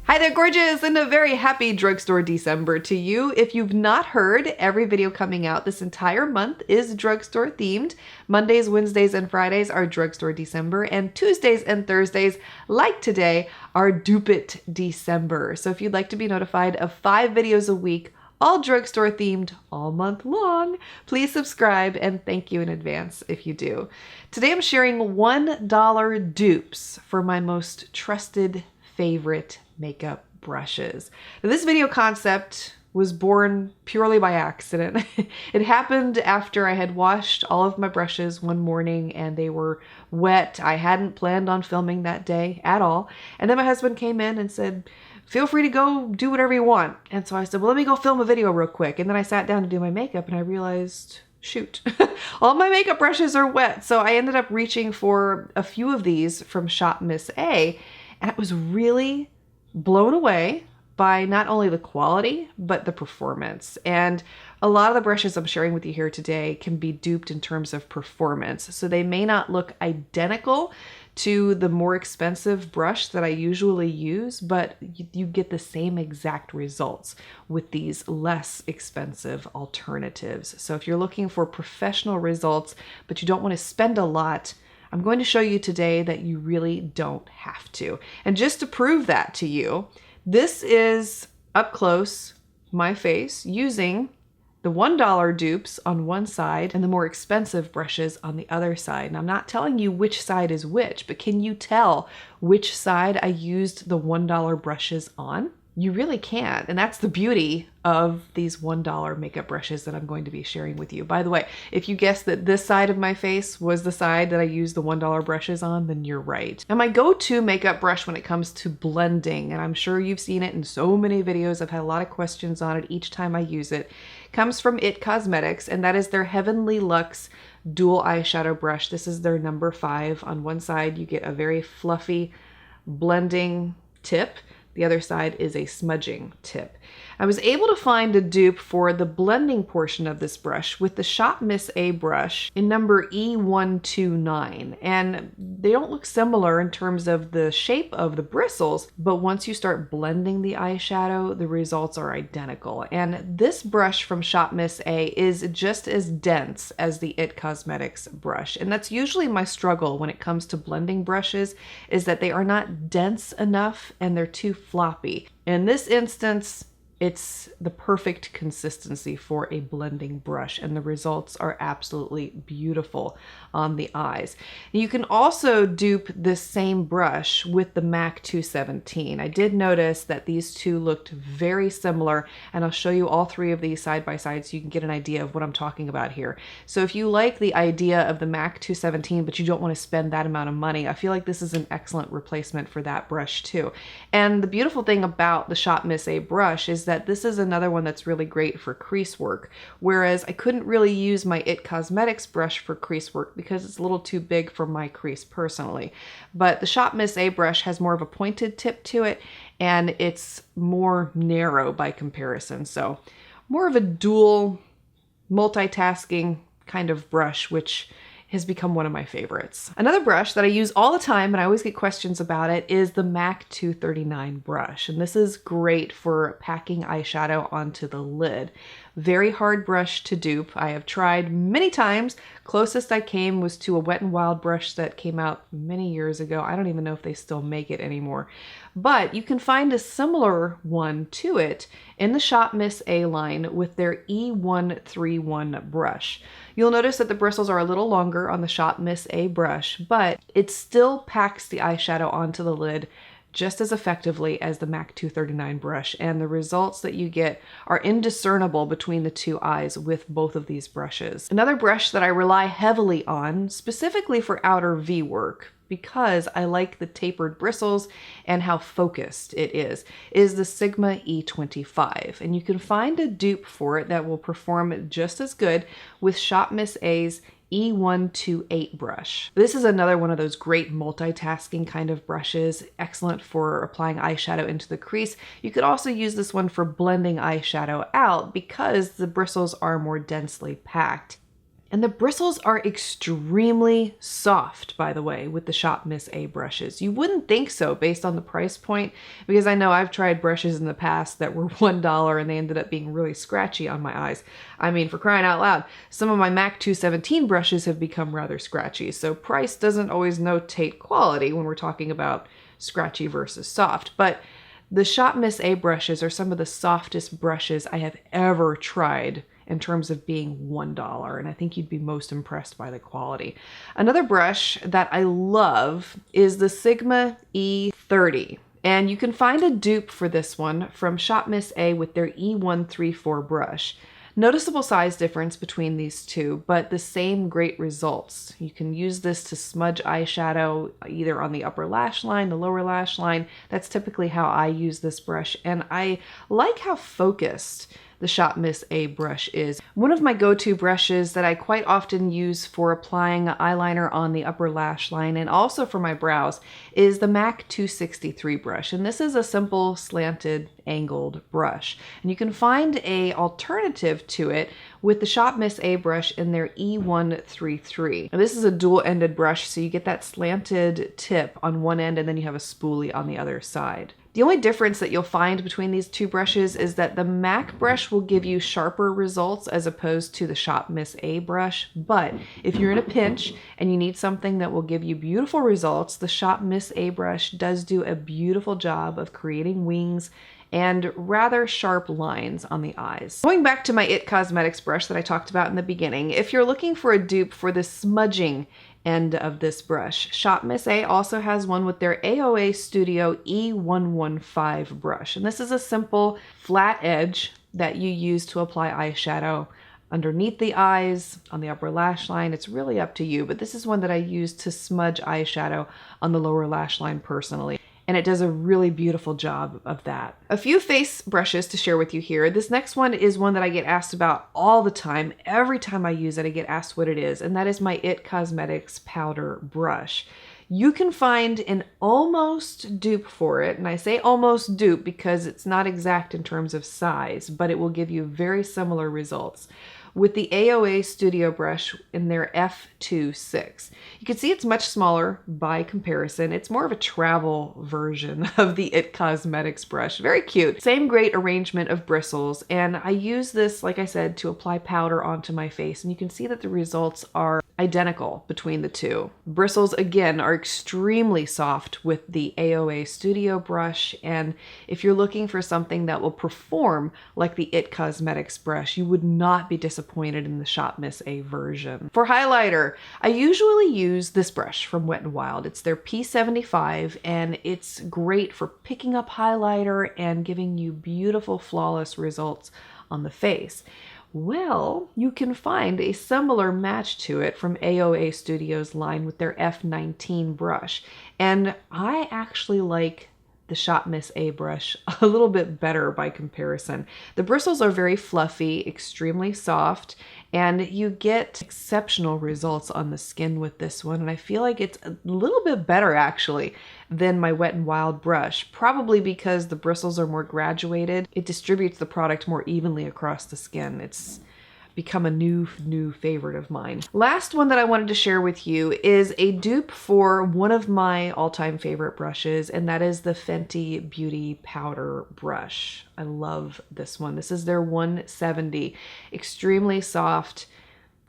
Hi there, gorgeous, and a very happy drugstore December to you. If you've not heard, every video coming out this entire month is drugstore themed. Mondays, Wednesdays, and Fridays are drugstore December, and Tuesdays and Thursdays, like today, are DUPES December. So if you'd like to be notified of 5 videos a week, all drugstore themed all month long, please subscribe, and thank you in advance if you do. Today I'm sharing $1 dupes for my most trusted favorite makeup brushes. Now, this video concept was born purely by accident. It happened after I had washed all of my brushes one morning and they were wet. I hadn't planned on filming that day at all. And then my husband came in and said, feel free to go do whatever you want. And so I said, well, let me go film a video real quick. And then I sat down to do my makeup and I realized, shoot, all my makeup brushes are wet. So I ended up reaching for a few of these from Shop Miss A, and I was really blown away by not only the quality, but the performance. And a lot of the brushes I'm sharing with you here today can be duped in terms of performance. So they may not look identical to the more expensive brush that I usually use, but you get the same exact results with these less expensive alternatives. So if you're looking for professional results, but you don't want to spend a lot, I'm going to show you today that you really don't have to. And just to prove that to you, this is up close my face using the $1 dupes on one side and the more expensive brushes on the other side. And I'm not telling you which side is which, but can you tell which side I used the $1 brushes on? You really can, and that's the beauty of these $1 makeup brushes that I'm going to be sharing with you. By the way, if you guessed that this side of my face was the side that I used the $1 brushes on, then you're right. Now, my go-to makeup brush when it comes to blending, and I'm sure you've seen it in so many videos, I've had a lot of questions on it each time I use it, comes from IT Cosmetics, and that is their Heavenly Luxe dual eyeshadow brush. This is their number 5. On one side, you get a very fluffy blending tip. The other side is a smudging tip. I was able to find a dupe for the blending portion of this brush with the Shop Miss A brush in number E129. And they don't look similar in terms of the shape of the bristles, but once you start blending the eyeshadow, the results are identical. And this brush from Shop Miss A is just as dense as the IT Cosmetics brush. And that's usually my struggle when it comes to blending brushes, is that they are not dense enough and they're too floppy. In this instance, it's the perfect consistency for a blending brush, and the results are absolutely beautiful on the eyes. You can also dupe this same brush with the MAC 217. I did notice that these two looked very similar, and I'll show you all 3 of these side by side so you can get an idea of what I'm talking about here. So if you like the idea of the MAC 217, but you don't want to spend that amount of money, I feel like this is an excellent replacement for that brush too. And the beautiful thing about the Shop Miss A brush is that this is another one that's really great for crease work, whereas I couldn't really use my IT Cosmetics brush for crease work because it's a little too big for my crease personally. But the Shop Miss A brush has more of a pointed tip to it, and it's more narrow by comparison. So more of a dual multitasking kind of brush, which has become one of my favorites. Another brush that I use all the time, and I always get questions about it, is the MAC 239 brush. And this is great for packing eyeshadow onto the lid. Very hard brush to dupe. I have tried many times. Closest I came was to a Wet n Wild brush that came out many years ago. I don't even know if they still make it anymore. But you can find a similar one to it in the Shop Miss A line with their E131 brush. You'll notice that the bristles are a little longer on the Shop Miss A brush, but it still packs the eyeshadow onto the lid just as effectively as the MAC 239 brush, and the results that you get are indiscernible between the two eyes with both of these brushes. Another brush that I rely heavily on, specifically for outer V work, because I like the tapered bristles and how focused it is the Sigma E25. And you can find a dupe for it that will perform just as good with Shop Miss A's E128 brush. This is another one of those great multitasking kind of brushes, excellent for applying eyeshadow into the crease. You could also use this one for blending eyeshadow out because the bristles are more densely packed. And the bristles are extremely soft, by the way, with the Shop Miss A brushes. You wouldn't think so based on the price point, because I know I've tried brushes in the past that were $1 and they ended up being really scratchy on my eyes. I mean, for crying out loud, some of my MAC 217 brushes have become rather scratchy, so price doesn't always notate quality when we're talking about scratchy versus soft. But the Shop Miss A brushes are some of the softest brushes I have ever tried in terms of being $1, and I think you'd be most impressed by the quality. Another brush that I love is the Sigma E30, and you can find a dupe for this one from Shop Miss A with their E134 brush. Noticeable size difference between these two, but the same great results. You can use this to smudge eyeshadow either on the upper lash line, the lower lash line. That's typically how I use this brush, and I like how focused the Shop Miss A brush is. One of my go-to brushes that I quite often use for applying eyeliner on the upper lash line and also for my brows is the MAC 263 brush. And this is a simple slanted angled brush. And you can find a alternative to it with the Shop Miss A brush in their E133. Now, this is a dual-ended brush, so you get that slanted tip on one end and then you have a spoolie on the other side. The only difference that you'll find between these two brushes is that the MAC brush will give you sharper results as opposed to the Shop Miss A brush, but if you're in a pinch and you need something that will give you beautiful results, the Shop Miss A brush does do a beautiful job of creating wings and rather sharp lines on the eyes. Going back to my IT Cosmetics brush that I talked about in the beginning, if you're looking for a dupe for the smudging end of this brush, Shop Miss A also has one with their AOA Studio E115 brush. And this is a simple flat edge that you use to apply eyeshadow underneath the eyes, on the upper lash line. It's really up to you, but this is one that I use to smudge eyeshadow on the lower lash line personally. And it does a really beautiful job of that. A few face brushes to share with you here. This next one is one that I get asked about all the time. Every time I use it, I get asked what it is, and that is my IT Cosmetics powder brush. You can find an almost dupe for it, and I say almost dupe because it's not exact in terms of size, but it will give you very similar results with the AOA Studio brush in their F26. You can see it's much smaller by comparison. It's more of a travel version of the IT Cosmetics brush. Very cute. Same great arrangement of bristles, and I use this, like I said, to apply powder onto my face, and you can see that the results are identical between the two. Bristles, again, are extremely soft with the AOA Studio brush, and if you're looking for something that will perform like the IT Cosmetics brush, you would not be disappointed in the Shop Miss A version. For highlighter, I usually use this brush from Wet n Wild. It's their P75, and it's great for picking up highlighter and giving you beautiful, flawless results on the face. Well, you can find a similar match to it from AOA Studio's line with their F19 brush. And I actually like the Shop Miss A brush a little bit better by comparison. The bristles are very fluffy, extremely soft, and you get exceptional results on the skin with this one. And I feel like it's a little bit better actually than my Wet n Wild brush, probably because the bristles are more graduated. It distributes the product more evenly across the skin. It's become a new favorite of mine. Last one that I wanted to share with you is a dupe for one of my all-time favorite brushes, and that is the Fenty Beauty Powder Brush. I love this one. This is their 170. Extremely soft,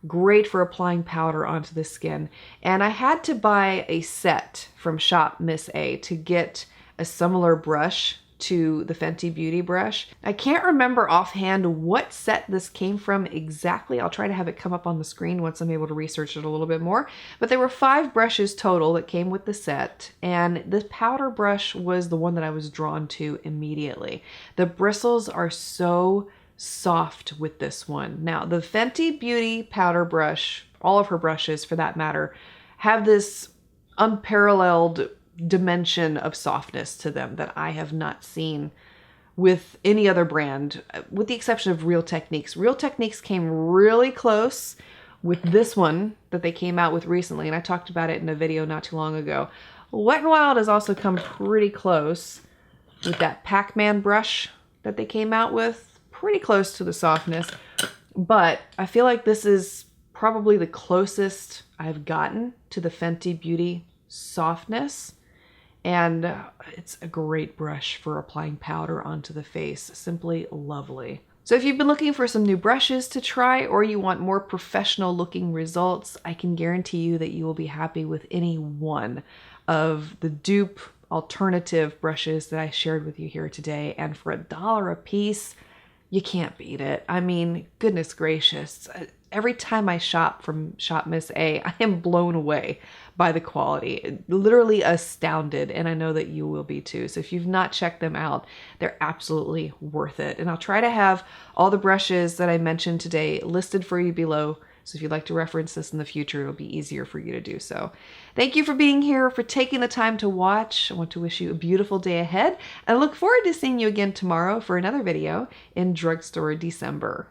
great for applying powder onto the skin. And I had to buy a set from Shop Miss A to get a similar brush to the Fenty Beauty brush. I can't remember offhand what set this came from exactly. I'll try to have it come up on the screen once I'm able to research it a little bit more. But there were 5 brushes total that came with the set, and the powder brush was the one that I was drawn to immediately. The bristles are so soft with this one. Now, the Fenty Beauty powder brush, all of her brushes for that matter, have this unparalleled dimension of softness to them that I have not seen with any other brand, with the exception of Real Techniques. Real Techniques came really close with this one that they came out with recently, and I talked about it in a video not too long ago. Wet n Wild has also come pretty close with that Pac-Man brush that they came out with, pretty close to the softness, but I feel like this is probably the closest I've gotten to the Fenty Beauty softness. And it's a great brush for applying powder onto the face. Simply lovely. So if you've been looking for some new brushes to try, or you want more professional looking results, I can guarantee you that you will be happy with any one of the dupe alternative brushes that I shared with you here today. And for $1 a piece, you can't beat it. I mean, goodness gracious. Every time I shop from Shop Miss A, I am blown away by the quality, literally astounded, and I know that you will be too. So if you've not checked them out, they're absolutely worth it. And I'll try to have all the brushes that I mentioned today listed for you below. So if you'd like to reference this in the future, it'll be easier for you to do so. Thank you for being here, for taking the time to watch. I want to wish you a beautiful day ahead. I look forward to seeing you again tomorrow for another video in Drugstore December.